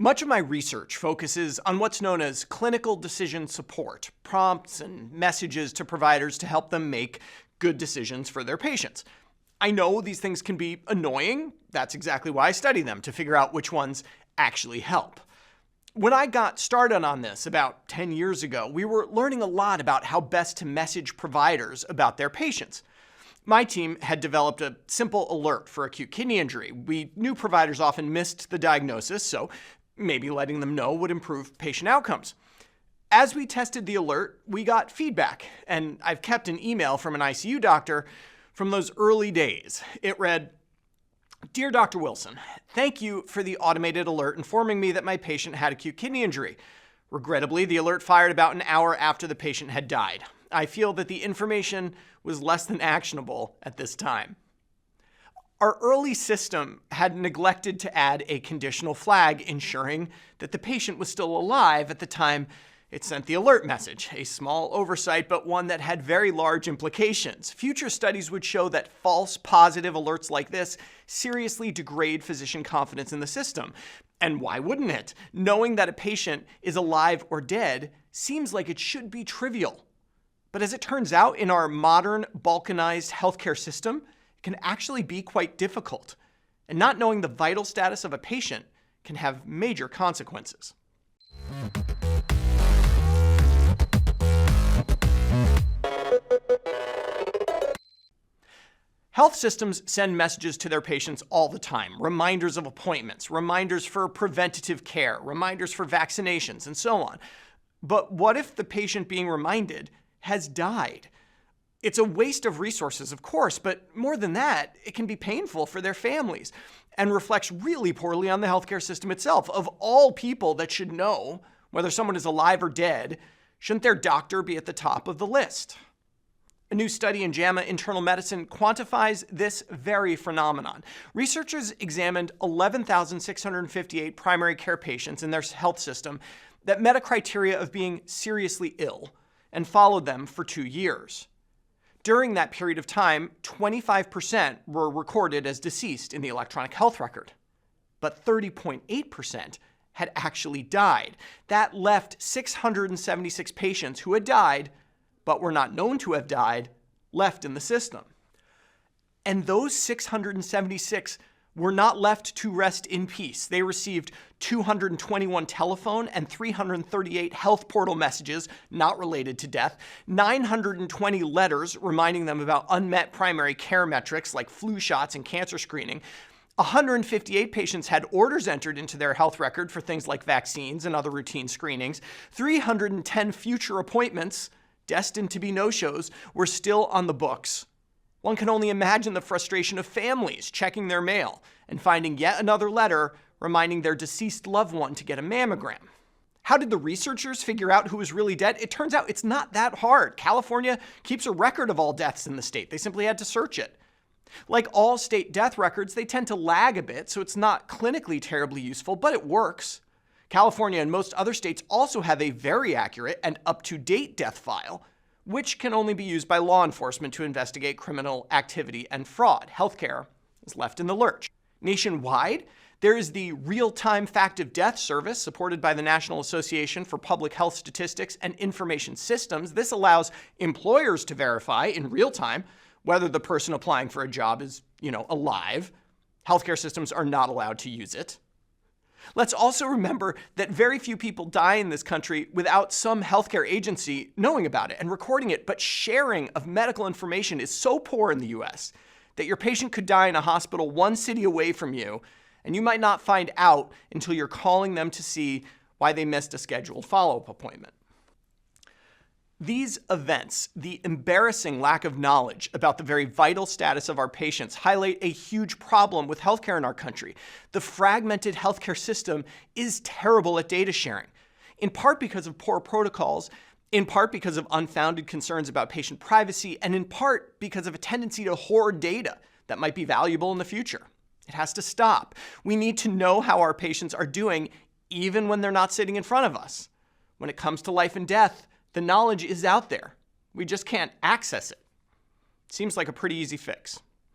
Much of my research focuses on what's known as clinical decision support, prompts and messages to providers to help them make good decisions for their patients. I know these things can be annoying. That's exactly why I study them, to figure out which ones actually help. When I got started on this about 10 years ago, we were learning a lot about how best to message providers about their patients. My team had developed a simple alert for acute kidney injury. We knew providers often missed the diagnosis, so maybe letting them know would improve patient outcomes. As we tested the alert, we got feedback, and I've kept an email from an ICU doctor from those early days. It read, "Dear Dr. Wilson, thank you for the automated alert informing me that my patient had acute kidney injury. Regrettably, the alert fired about an hour after the patient had died. I feel that the information was less than actionable at this time." Our early system had neglected to add a conditional flag ensuring that the patient was still alive at the time it sent the alert message. A small oversight, but one that had very large implications. Future studies would show that false positive alerts like this seriously degrade physician confidence in the system. And why wouldn't it? Knowing that a patient is alive or dead seems like it should be trivial. But as it turns out, in our modern, balkanized healthcare system, it can actually be quite difficult. And not knowing the vital status of a patient can have major consequences. Health systems send messages to their patients all the time. Reminders of appointments, reminders for preventative care, reminders for vaccinations, and so on. But what if the patient being reminded has died? It's a waste of resources, of course, but more than that, it can be painful for their families and reflects really poorly on the healthcare system itself. Of all people that should know whether someone is alive or dead, shouldn't their doctor be at the top of the list? A new study in JAMA Internal Medicine quantifies this very phenomenon. Researchers examined 11,658 primary care patients in their health system that met a criteria of being seriously ill and followed them for 2 years. During that period of time, 25% were recorded as deceased in the electronic health record, but 30.8% had actually died. That left 676 patients who had died but were not known to have died, left in the system. And those 676 were not left to rest in peace. They received 221 telephone and 338 health portal messages not related to death, 920 letters reminding them about unmet primary care metrics like flu shots and cancer screening. 158 patients had orders entered into their health record for things like vaccines and other routine screenings. 310 future appointments destined to be no-shows were still on the books. One can only imagine the frustration of families checking their mail and finding yet another letter reminding their deceased loved one to get a mammogram. How did the researchers figure out who was really dead? It turns out it's not that hard. California keeps a record of all deaths in the state. They simply had to search it. Like all state death records, they tend to lag a bit, so it's not clinically terribly useful, but it works. California and most other states also have a very accurate and up-to-date death file, which can only be used by law enforcement to investigate criminal activity and fraud. Healthcare is left in the lurch. Nationwide, there is the Real-Time Fact of Death service supported by the National Association for Public Health Statistics and Information Systems. This allows employers to verify in real time whether the person applying for a job is, alive. Healthcare systems are not allowed to use it. Let's also remember that very few people die in this country without some healthcare agency knowing about it and recording it, but sharing of medical information is so poor in the US that your patient could die in a hospital one city away from you, and you might not find out until you're calling them to see why they missed a scheduled follow-up appointment. These events, the embarrassing lack of knowledge about the very vital status of our patients, highlight a huge problem with healthcare in our country. The fragmented healthcare system is terrible at data sharing, in part because of poor protocols, in part because of unfounded concerns about patient privacy, and in part because of a tendency to hoard data that might be valuable in the future. It has to stop. We need to know how our patients are doing even when they're not sitting in front of us. When it comes to life and death, the knowledge is out there. We just can't access it. Seems like a pretty easy fix.